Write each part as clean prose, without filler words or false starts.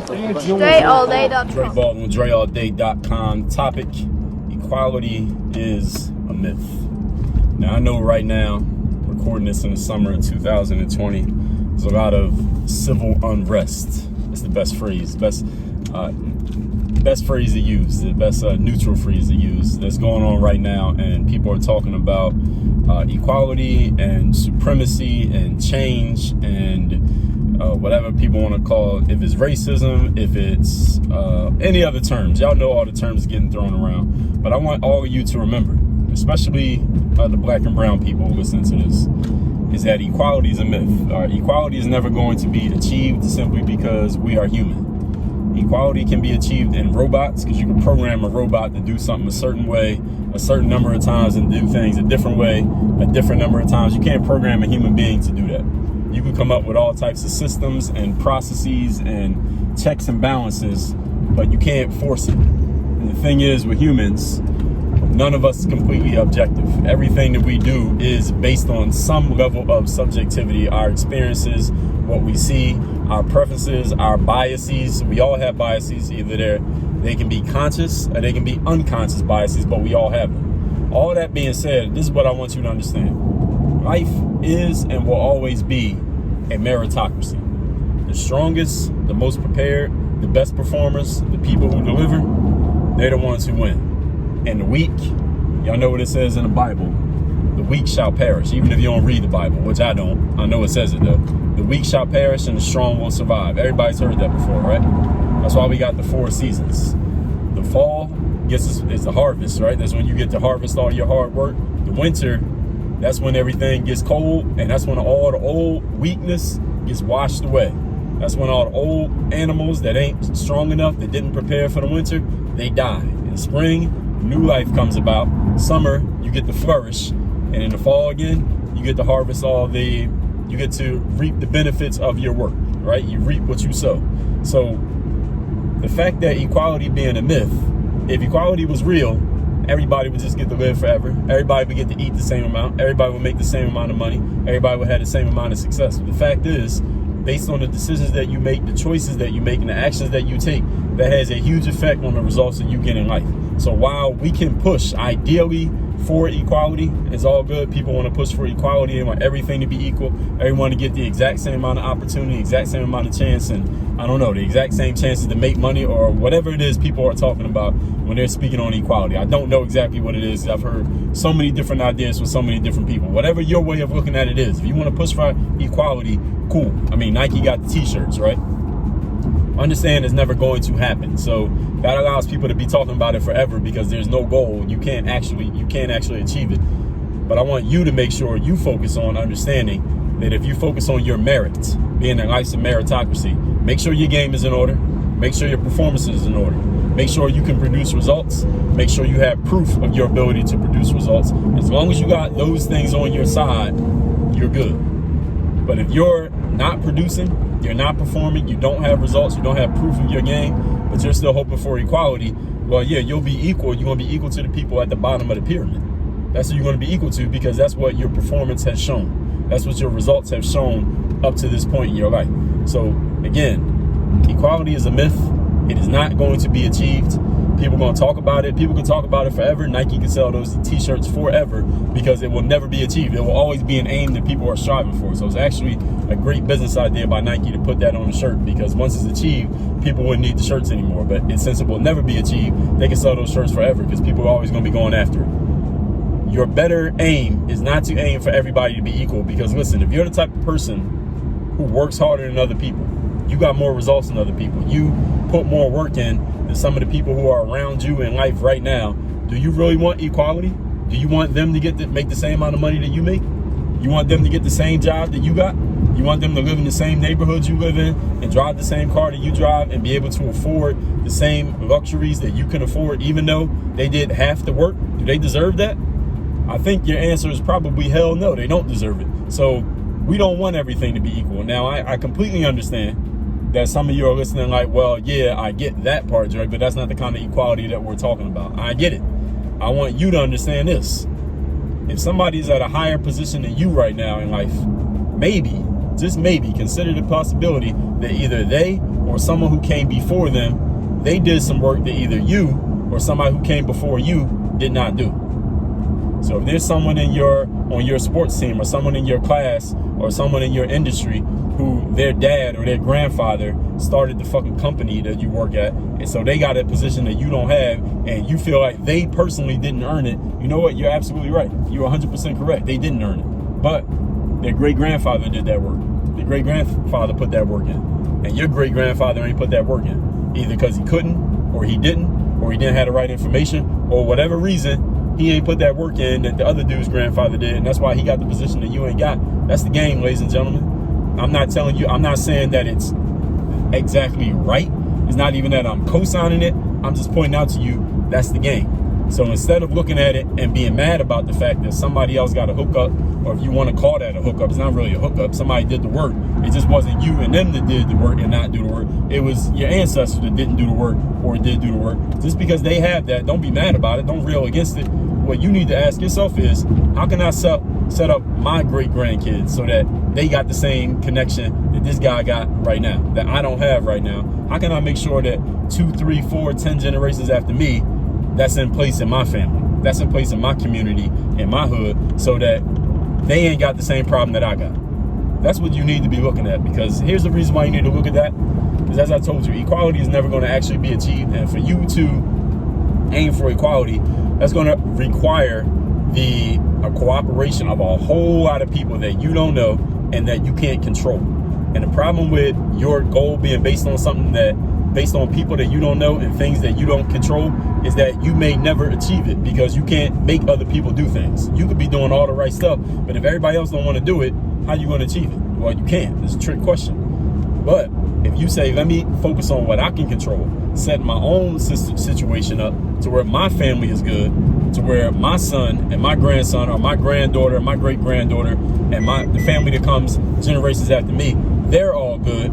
DreAllDay.com. Dre Baldwin with DreAllDay.com. Topic: equality is a myth. Now, I know right now, recording this in the summer of 2020, there's a lot of civil unrest. It's the best phrase, best phrase to use, the best neutral phrase to use that's going on right now. And people are talking about equality and supremacy and change and whatever people want to call it. If it's racism, if it's any other terms, y'all know all the terms getting thrown around. But I want all of you to remember, especially the black and brown people listening to this, is that equality is a myth. Equality is never going to be achieved simply because we are human. Equality can be achieved in robots because you can program a robot to do something a certain way, a certain number of times, and do things a different way, a different number of times. You can't program a human being to do that. You can come up with all types of systems and processes and checks and balances, but you can't force it. And the thing is, with humans, none of us is completely objective. Everything that we do is based on some level of subjectivity, our experiences, what we see, our preferences, our biases. We all have biases. Either they can be conscious or they can be unconscious biases, but we all have them. All that being said, this is what I want you to understand. Life is and will always be a meritocracy. The strongest, the most prepared, the best performers, the people who deliver, they're the ones who win. And the weak, y'all know what it says in the Bible, the weak shall perish. Even if you don't read the Bible, which I don't, I know it says it though. The weak shall perish and the strong will survive. Everybody's heard that before, right? That's why we got the 4 seasons. The fall is the harvest, right? That's when you get to harvest all your hard work. The winter, that's when everything gets cold, and that's when all the old weakness gets washed away. That's when all the old animals that ain't strong enough, that didn't prepare for the winter, they die. In spring, new life comes about. Summer, you get to flourish. And in the fall again, you get to harvest you get to reap the benefits of your work, right? You reap what you sow. So the fact that equality being a myth, if equality was real, everybody would just get to live forever. Everybody would get to eat the same amount. Everybody would make the same amount of money. Everybody would have the same amount of success. But the fact is, based on the decisions that you make, the choices that you make, and the actions that you take, that has a huge effect on the results that you get in life. So while we can push ideally for equality, it's all good. People want to push for equality and want everything to be equal. Everyone to get the exact same amount of opportunity, exact same amount of chance, and I don't know, the exact same chances to make money or whatever it is people are talking about when they're speaking on equality. I don't know exactly what it is. I've heard so many different ideas from so many different people. Whatever your way of looking at it is, if you want to push for equality, cool. I mean, Nike got the t-shirts, right? Understand it's never going to happen. So that allows people to be talking about it forever because there's no goal. You can't actually achieve it. But I want you to make sure you focus on understanding that if you focus on your merit, being in life's a meritocracy, make sure your game is in order. Make sure your performance is in order. Make sure you can produce results. Make sure you have proof of your ability to produce results. As long as you got those things on your side, you're good. But if you're not producing, you're not performing, you don't have results, you don't have proof of your game, but you're still hoping for equality, well, yeah, you'll be equal. You're going to be equal to the people at the bottom of the pyramid. That's who you're going to be equal to because that's what your performance has shown. That's what your results have shown up to this point in your life. So, again, equality is a myth. It is not going to be achieved. People are going to talk about it. People can talk about it forever. Nike can sell those t-shirts forever because it will never be achieved. It will always be an aim that people are striving for. So it's actually a great business idea by Nike to put that on the shirt because once it's achieved, people wouldn't need the shirts anymore. But since it will never be achieved, they can sell those shirts forever because people are always going to be going after it. Your better aim is not to aim for everybody to be equal because listen, if you're the type of person who works harder than other people, you got more results than other people, you put more work in than some of the people who are around you in life right now, do you really want equality? Do you want them to make the same amount of money that you make? You want them to get the same job that you got? You want them to live in the same neighborhood you live in and drive the same car that you drive and be able to afford the same luxuries that you can afford even though they did half the work? Do they deserve that? I think your answer is probably hell no, they don't deserve it. So we don't want everything to be equal. Now, I completely understand that some of you are listening like, well, yeah, I get that part, Dre, but that's not the kind of equality that we're talking about. I get it. I want you to understand this. If somebody's at a higher position than you right now in life, maybe, just maybe, consider the possibility that either they or someone who came before them, they did some work that either you or somebody who came before you did not do. So if there's someone on your sports team, or someone in your class, or someone in your industry who their dad or their grandfather started the fucking company that you work at, and so they got a position that you don't have, and you feel like they personally didn't earn it, you know what? You're absolutely right. You're 100% correct. They didn't earn it. But their great-grandfather did that work. Their great-grandfather put that work in. And your great-grandfather ain't put that work in. Either because he couldn't, or he didn't have the right information, or whatever reason, he ain't put that work in that the other dude's grandfather did, and that's why he got the position that you ain't got. That's the game, ladies and gentlemen. I'm not saying that it's exactly right. It's not even that I'm co-signing it. I'm just pointing out to you, that's the game. So instead of looking at it and being mad about the fact that somebody else got a hookup, or if you want to call that a hookup, it's not really a hookup. Somebody did the work. It just wasn't you and them that did the work and not do the work. It was your ancestors that didn't do the work or did do the work. Just because they have that, don't be mad about it. Don't rail against it. What you need to ask yourself is, how can I set up my great grandkids so that they got the same connection that this guy got right now, that I don't have right now? How can I make sure that 2, 3, 4, 10 generations after me, that's in place in my family, that's in place in my community, in my hood, so that they ain't got the same problem that I got? That's what you need to be looking at, because here's the reason why you need to look at that. Because as I told you, equality is never going to actually be achieved. And for you to aim for equality, that's going to require the cooperation of a whole lot of people that you don't know and that you can't control. And the problem with your goal being based on based on people that you don't know and things that you don't control, is that you may never achieve it, because you can't make other people do things. You could be doing all the right stuff, but if everybody else don't want to do it, how you going to achieve it? Well, you can't. It's a trick question. But if you say, let me focus on what I can control, set my own situation up to where my family is good, to where my son and my grandson, or my granddaughter, my great granddaughter, and the family that comes generations after me, they're all good.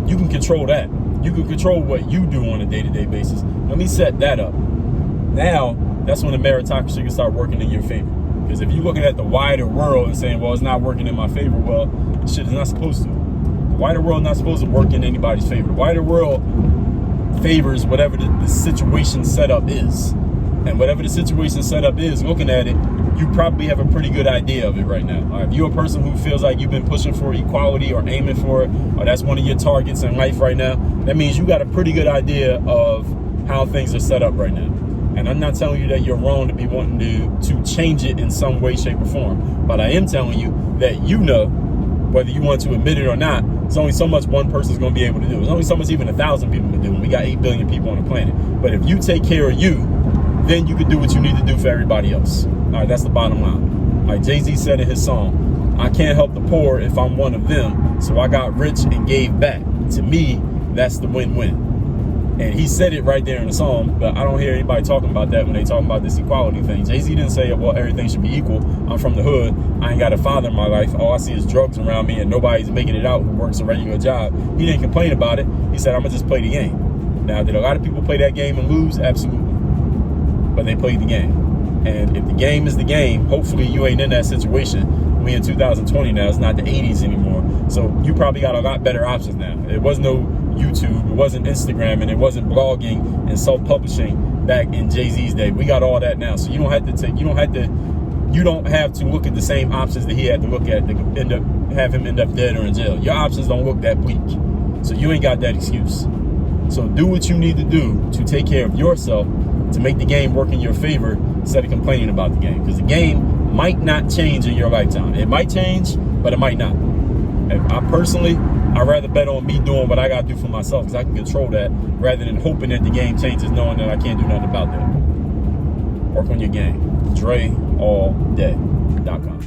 You can control that. You can control what you do on a day-to-day basis. Let me set that up. Now, that's when the meritocracy can start working in your favor. Because if you're looking at the wider world and saying, well, it's not working in my favor, well, shit is not supposed to. The wider world is not supposed to work in anybody's favor. The wider world favors whatever the situation setup is. And whatever the situation setup is, looking at it, you probably have a pretty good idea of it right now. If you're a person who feels like you've been pushing for equality or aiming for it, or that's one of your targets in life right now, that means you got a pretty good idea of how things are set up right now. And I'm not telling you that you're wrong to be wanting to change it in some way, shape, or form. But I am telling you that you know, whether you want to admit it or not, there's only so much one person's going to be able to do. There's only so much even 1,000 people can do. And we got 8 billion people on the planet. But if you take care of you, then you can do what you need to do for everybody else. All right, that's the bottom line. All right, Jay-Z said in his song, I can't help the poor if I'm one of them, so I got rich and gave back. To me, that's the win-win. And he said it right there in the song, but I don't hear anybody talking about that when they talking about this equality thing. Jay-Z didn't say, well, everything should be equal. I'm from the hood. I ain't got a father in my life. All I see is drugs around me and nobody's making it out who works a regular job. He didn't complain about it. He said, I'm going to just play the game. Now, did a lot of people play that game and lose? Absolutely. But they played the game. And if the game is the game, hopefully you ain't in that situation. We in 2020 now. It's not the 80s anymore. So you probably got a lot better options now. It was no YouTube, it wasn't Instagram, and it wasn't blogging and self-publishing back in Jay-Z's day. We got all that now. So you don't have to look at the same options that he had to look at to have him end up dead or in jail. Your options don't look that bleak. So you ain't got that excuse. So do what you need to do to take care of yourself, to make the game work in your favor, instead of complaining about the game. Because the game might not change in your lifetime. It might change, but it might not. I'd rather bet on me doing what I got to do for myself, because I can control that, rather than hoping that the game changes knowing that I can't do nothing about that. Work on your game. DreAllDay.com.